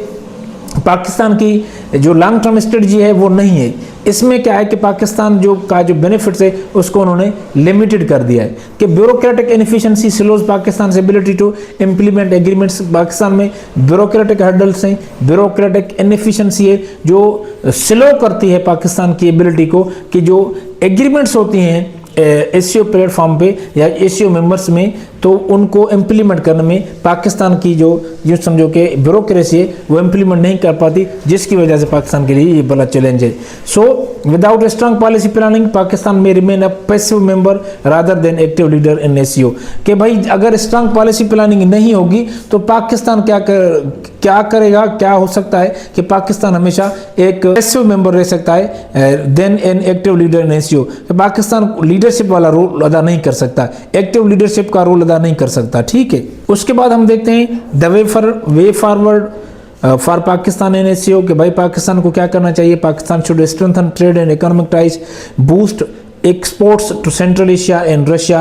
पाकिस्तान की जो लॉन्ग टर्म स्ट्रेटजी है वो नहीं है। इसमें क्या है कि पाकिस्तान जो बेनिफिट्स है उसको उन्होंने लिमिटेड कर दिया है कि bureaucratic inefficiency slows Pakistan ability to implement agreements. Pakistan में ब्यूरोक्रेटिक हर्डल्स हैं, ब्यूरोक्रेटिक इनएफिशिएंसी है जो स्लो करती है पाकिस्तान की एबिलिटी को कि जो एग्रीमेंट्स होती हैं एससीओ प्लेटफॉर्म पे या एससीओ मेंबर्स में तो उनको इम्प्लीमेंट करने में पाकिस्तान की जो समझो कि ब्यूरोक्रेसी है वो इम्प्लीमेंट नहीं कर पाती, जिसकी वजह से पाकिस्तान के लिए ये बड़ा चैलेंज है। So without strong policy planning Pakistan may remain a passive member rather than active leader in SCO. कि भाई अगर स्ट्रांग पॉलिसी प्लानिंग नहीं होगी तो पाकिस्तान क्या करेगा, क्या हो सकता है कि पाकिस्तान हमेशा एक पैसिव मेंबर रह सकता है then an active leader in SCO. Pakistan leadership वाला रोल अदा नहीं कर सकता, एक्टिव लीडरशिप का रोल नहीं कर सकता। ठीक है, उसके बाद हम देखते हैं the way forward for Pakistan in SCO. कि भाई पाकिस्तान को क्या करना चाहिए। Pakistan should strengthen trade and economic ties, boost exports to Central Asia and Russia,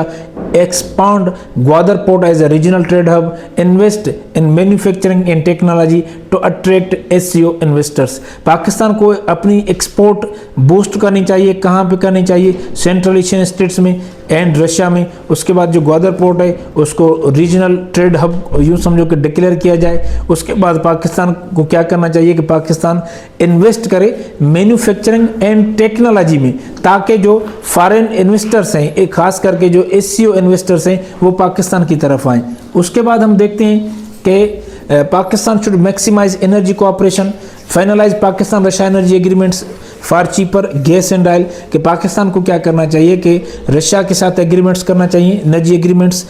expand Gwadar port as a regional trade hub, invest in manufacturing and technology to attract SCO investors। Pakistan को अपनी export boost करनी चाहिए। कहाँ पे करनी चाहिए, central Asian states में and Russia में। उसके बाद जो ग्वादर पोर्ट है उसको रीजनल ट्रेड हब यूँ समझो कि डिक्लेयर किया जाए। उसके बाद पाकिस्तान को क्या करना चाहिए कि पाकिस्तान इन्वेस्ट करे मैन्युफैक्चरिंग एंड टेक्नोलॉजी में, ताकि जो फॉरेन इन्वेस्टर्स हैं, एक खास करके जो एससीओ इन्वेस्टर्स हैं वो पाकिस्तान की तरफ आएँ। उसके बाद हम देखते हैं कि Pakistan should maximise energy cooperation, finalise Pakistan Russia energy agreements for cheaper gas and oil. कि पाकिस्तान को क्या करना चाहिए कि रशिया के साथ एग्रीमेंट्स करना चाहिए, एनर्जी एग्रीमेंट्स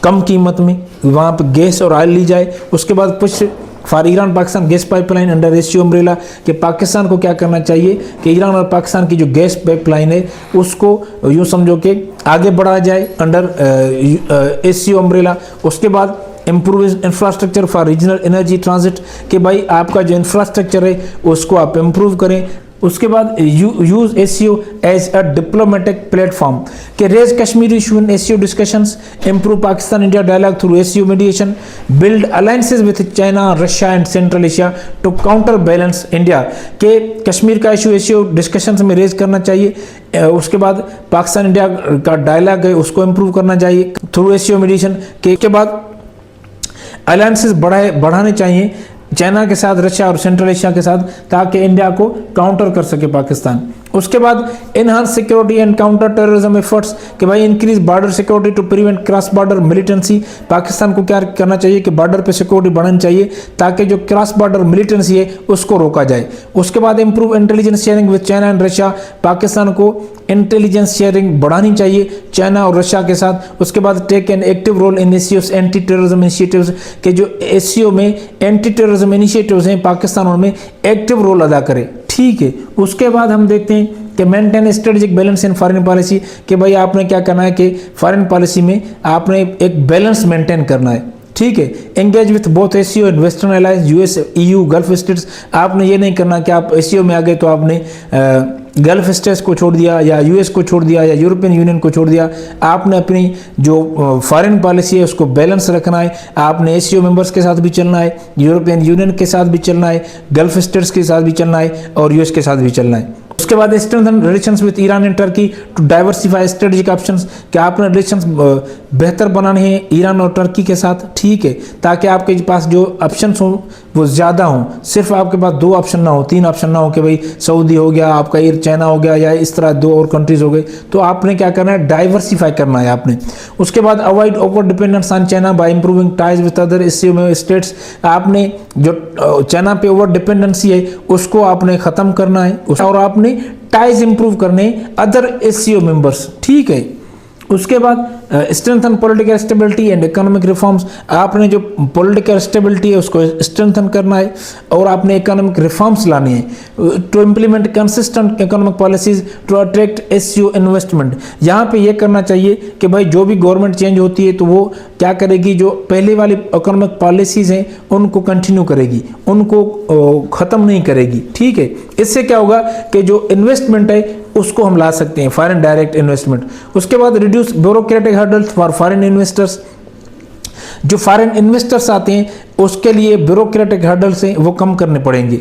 कम कीमत में वहाँ पर गैस और ऑयल ली जाए। उसके बाद कुछ for Iran Pakistan gas pipeline under SCO umbrella. कि पाकिस्तान को क्या करना चाहिए कि ईरान और पाकिस्तान की जो गैस पाइपलाइन है उसको यूँ समझो कि आगे बढ़ाया जाए अंडर एससीओ अम्ब्रेला। उसके बाद improve infrastructure for regional energy transit. कि भाई आपका जो इंफ्रास्ट्रक्चर है उसको आप इम्प्रूव करें। उसके बाद use SCO as a diplomatic platform. कि raise Kashmir issue in SCO discussions, improve Pakistan India dialogue through SCO mediation, build alliances with China Russia and Central Asia to counterbalance India. के कश्मीर का issue SCO discussions में raise करना चाहिए। उसके बाद Pakistan India का dialogue है उसको इम्प्रूव करना चाहिए थ्रू एससीओ मीडिएशन। के बाद अलायंसेस बढ़ाने चाहिए चाइना के साथ, रशिया और सेंट्रल एशिया के साथ, ताकि इंडिया को काउंटर कर सके पाकिस्तान। उसके बाद enhance security and counter terrorism efforts. कि भाई increase border security to prevent cross border militancy. Pakistan को क्या करना चाहिए कि बॉर्डर पे सिक्योरिटी बढ़ानी चाहिए ताकि जो क्रॉस बॉर्डर मिलिटेंसी है उसको रोका जाए। उसके बाद improve intelligence sharing with China and Russia. Pakistan को इंटेलिजेंस शेयरिंग बढ़ानी चाहिए चाइना और रशिया के साथ। उसके बाद take an active role in SCO anti terrorism initiatives. के जो एससीओ में एंटी टेररिज्म इनिशिएटिव्स हैं पाकिस्तान उनमें एक्टिव रोल अदा करे। ठीक है, उसके बाद हम देखते हैं कि maintain strategic balance in foreign policy. कि भाई आपने क्या करना है कि फॉरेन पॉलिसी में आपने एक बैलेंस मेंटेन करना है। ठीक है, engage with both SCO and western alliance US EU gulf states. आपने ये नहीं करना कि आप एससीओ में आ गए तो आपने गल्फ स्टेट्स को छोड़ दिया या यूएस को छोड़ दिया या यूरोपियन यूनियन को छोड़ दिया। आपने अपनी जो फॉरेन पॉलिसी है उसको बैलेंस रखना है। आपने एससीओ मेंबर्स के साथ भी चलना है, यूरोपियन यूनियन के साथ भी चलना है, गल्फ स्टेट्स के साथ भी चलना है और यूएस के साथ भी चलना है। उसके बाद strengthen relations with Iran and Turkey to diversify strategic options. कि आपने रिलेशंस बेहतर बनाने हैं ईरान और टर्की के साथ। ठीक है, ताकि आपके पास जो ऑप्शंस हो वो ज़्यादा हों, सिर्फ आपके पास 2 ऑप्शन ना हो, 3 ऑप्शन ना हो कि भाई सऊदी हो गया, आपका ये चाइना हो गया, या इस तरह 2 और कंट्रीज हो गए। तो आपने क्या करना है, डाइवर्सिफाई करना है आपने। उसके बाद avoid over dependence on China bye improving ties with other SCO states. आपने जो चाइना पे ओवर डिपेंडेंसी है उसको आपने ख़त्म करना है, और आपने टाइज इंप्रूव करने अदर एससीओ मेंबर्स, ठीक है। उसके बाद strengthen political stability and economic reforms. आपने जो पॉलिटिकल स्टेबिलिटी है उसको स्ट्रेंथन करना है, और आपने इकोनॉमिक रिफॉर्म्स लाने हैं to implement consistent economic policies to attract SCO investment. यहाँ पे ये करना चाहिए कि भाई जो भी गवर्नमेंट चेंज होती है तो वो क्या करेगी, जो पहले वाली इकोनॉमिक पॉलिसीज हैं उनको कंटिन्यू करेगी, उनको ख़त्म नहीं करेगी, ठीक है। इससे क्या होगा कि जो इन्वेस्टमेंट है उसको हम ला सकते हैं, फॉरेन डायरेक्ट इन्वेस्टमेंट। उसके बाद reduce bureaucratic hurdles for foreign investors. जो फॉरेन इन्वेस्टर्स आते हैं उसके लिए ब्यूरोक्रेटिक हर्डल्स हैं वो कम करने पड़ेंगे,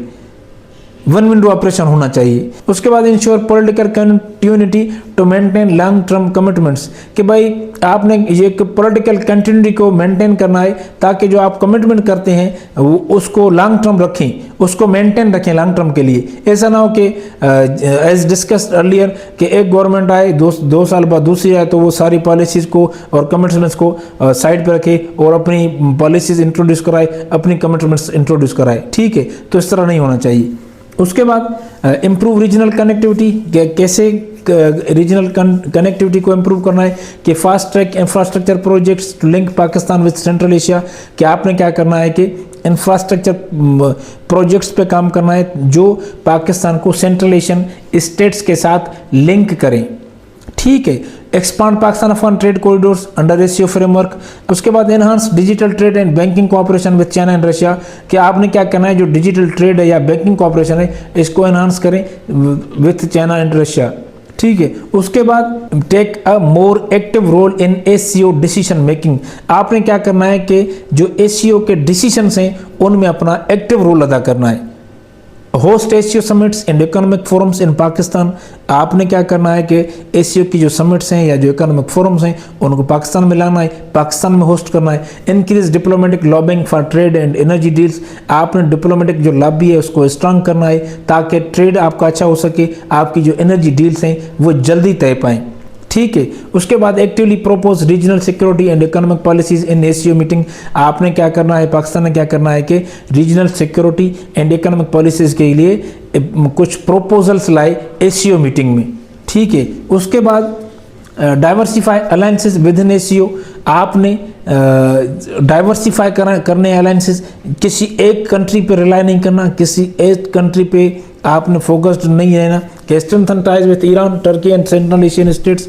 वन विंडो ऑपरेशन होना चाहिए। उसके बाद ensure political continuity to maintain long term commitments, कि भाई आपने ये पॉलिटिकल कंटिन्यूटी को मेंटेन करना है ताकि जो आप कमिटमेंट करते हैं वो उसको लॉन्ग टर्म रखें, उसको मेंटेन रखें लॉन्ग टर्म के लिए। ऐसा ना हो कि एज डिस्कस्ड अर्लियर कि एक गवर्नमेंट आए 2 साल बाद दूसरी आए तो वो सारी पॉलिसीज़ को और कमिटमेंट्स को साइड पर रखे और अपनी पॉलिसीज़ इंट्रोड्यूस कराए, अपनी कमिटमेंट्स इंट्रोड्यूस कराए, ठीक है। तो इस तरह नहीं होना चाहिए। उसके बाद इम्प्रूव रीजनल कनेक्टिविटी, कैसे रीजनल कनेक्टिविटी को इम्प्रूव करना है कि fast track infrastructure projects to link Pakistan with central Asia. कि आपने क्या करना है कि इंफ्रास्ट्रक्चर प्रोजेक्ट्स पे काम करना है जो पाकिस्तान को सेंट्रल एशियन स्टेट्स के साथ लिंक करें, ठीक है। एक्सपांड पाकिस्तान फॉन trade corridors under SCO framework. उसके बाद enhance digital trade and banking cooperation with China and Russia. कि आपने क्या करना है, जो डिजिटल ट्रेड है या बैंकिंग कोऑपरेशन है इसको एनहांस करें विथ चाइना एंड रशिया, ठीक है। उसके बाद take a more active role in SCO decision making. आपने क्या करना है कि जो एससीओ के डिसीजंस हैं उनमें अपना एक्टिव रोल अदा करना है। Host SCO summits and economic forums in Pakistan. आपने क्या करना है कि एससीओ की जो समिट्स हैं या जो इकोनॉमिक फोरम्स हैं उनको पाकिस्तान में लाना है, पाकिस्तान में होस्ट करना है। Increase diplomatic lobbying for trade and energy deals. आपने डिप्लोमेटिक जो लॉबी है उसको स्ट्रांग करना है ताकि ट्रेड आपका अच्छा हो सके, आपकी जो एनर्जी डील्स हैं वो जल्दी तय पाएँ, ठीक है। उसके बाद actively propose regional security and economic policies in SCO meeting. आपने क्या करना है, पाकिस्तान ने क्या करना है कि regional security and economic policies के लिए कुछ प्रोपोजल्स लाए एससीओ मीटिंग में, ठीक है। उसके बाद diversify alliances with in SCO. आपने डाइवर्सिफाई करने अलायंसेस, किसी एक कंट्री पे रिलाई नहीं करना, किसी एक कंट्री पे आपने फोकस्ड नहीं रहना। कि strengthen ties with Iran, Turkey and Central Asian states.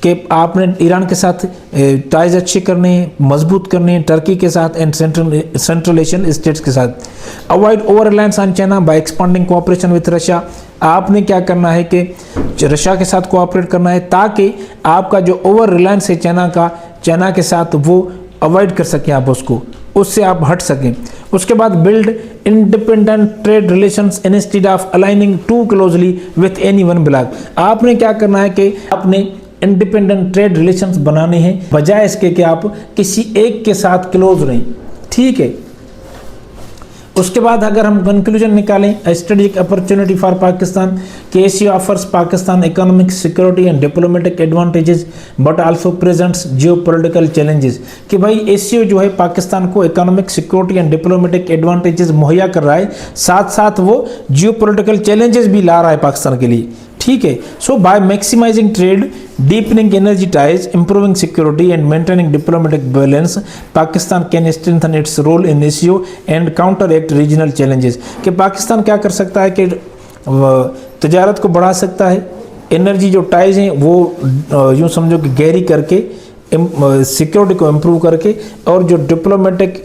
कि आपने ईरान के साथ टाइज अच्छे करने हैं, मजबूत करने हैं, टर्की के साथ एंड सेंट्रल एशियन स्टेट्स के साथ। Avoid over reliance on China bye expanding cooperation with Russia. आपने क्या करना है कि रशिया के साथ कोऑपरेट करना है ताकि आपका जो ओवर रिलायंस है चाइना के साथ वो अवॉइड कर सकें, आप उससे आप हट सकें। उसके बाद build independent trade relations instead of aligning too closely with any one bloc. आपने क्या करना है कि आपने इंडिपेंडेंट ट्रेड रिलेशंस बनाने हैं बजाय इसके कि आप किसी एक के साथ क्लोज रहें, ठीक है। उसके बाद अगर हम कंक्लूजन निकालें, स्ट्रेटेजिक अपॉर्चुनिटी फॉर पाकिस्तान कि Asia offers Pakistan economic security and diplomatic advantages but also presents geopolitical challenges. कि भाई एशिया जो है पाकिस्तान को economic security and diplomatic advantages मुहैया कर रहा है, साथ साथ वो जियोपॉलिटिकल चैलेंजेस भी ला रहा है पाकिस्तान के लिए, ठीक है। So by maximising trade, deepening energy ties, improving security and maintaining diplomatic balance, Pakistan can strengthen its role in एशियो and counteract regional challenges. कि पाकिस्तान क्या कर सकता है कि तजारत को बढ़ा सकता है, एनर्जी जो टाइज हैं वो यूँ समझो कि गहरी करके, सिक्योरिटी को इम्प्रूव करके, और जो डिप्लोमेटिक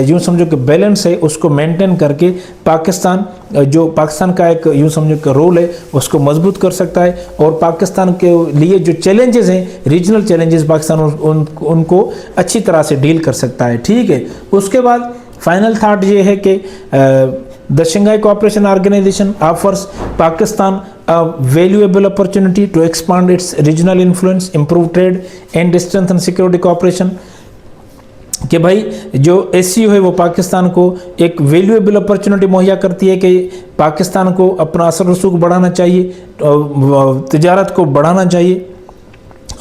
यूँ समझो कि बैलेंस है उसको मेंटेन करके पाकिस्तान का एक यूँ समझो कि रोल है उसको मजबूत कर सकता है। और पाकिस्तान के लिए जो चैलेंजेस हैं, रीजनल चैलेंजेस, पाकिस्तान उनको अच्छी तरह से डील कर सकता है, ठीक है। उसके बाद फाइनल थाट ये है कि the Shanghai cooperation organisation offers Pakistan a valuable opportunity to expand its regional influence, improve trade and strengthen security cooperation. कि भाई जो एससीओ है वो पाकिस्तान को एक वैल्यूएबल अपॉर्चुनिटी मुहैया करती है कि पाकिस्तान को अपना असर रसूख बढ़ाना चाहिए, तिजारत को बढ़ाना चाहिए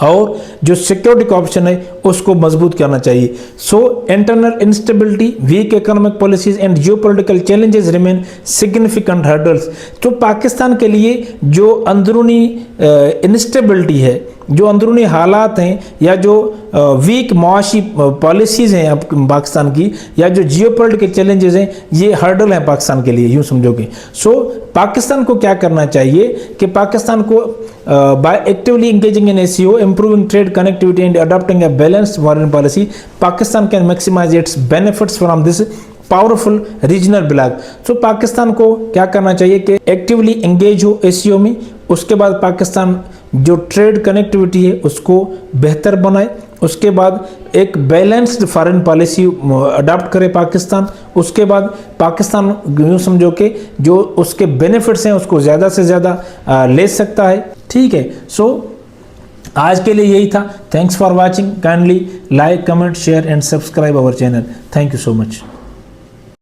और जो सिक्योरिटी का ऑप्शन है उसको मजबूत करना चाहिए। So internal instability, weak economic policies and geopolitical challenges remain significant hurdles. तो पाकिस्तान के लिए जो अंदरूनी इंस्टेबिलिटी है, जो अंदरूनी हालात हैं या जो वीक मुआशी पॉलिसीज़ हैं पाकिस्तान की, या जो जियोपॉलिटिकल चैलेंजेस हैं, ये हर्डल हैं पाकिस्तान के लिए, यूँ समझोगे। सो पाकिस्तान को क्या करना चाहिए कि पाकिस्तान को by actively engaging in SCO, improving trade connectivity and adopting a balanced foreign policy, Pakistan can maximise its benefits from this powerful regional bloc. तो पाकिस्तान को क्या करना चाहिए कि एक्टिवली एंगेज हो एससीओ में, उसके बाद पाकिस्तान जो ट्रेड कनेक्टिविटी है उसको बेहतर बनाए, उसके बाद एक बैलेंस्ड फॉरेन पॉलिसी अडॉप्ट करे पाकिस्तान, उसके बाद पाकिस्तान यूँ समझो कि जो उसके बेनिफिट्स हैं उसको ज़्यादा से ज़्यादा ले सकता है। ठीक है, सो आज के लिए यही था। Thanks for watching. Kindly like, comment, share and subscribe our channel. Thank you so much.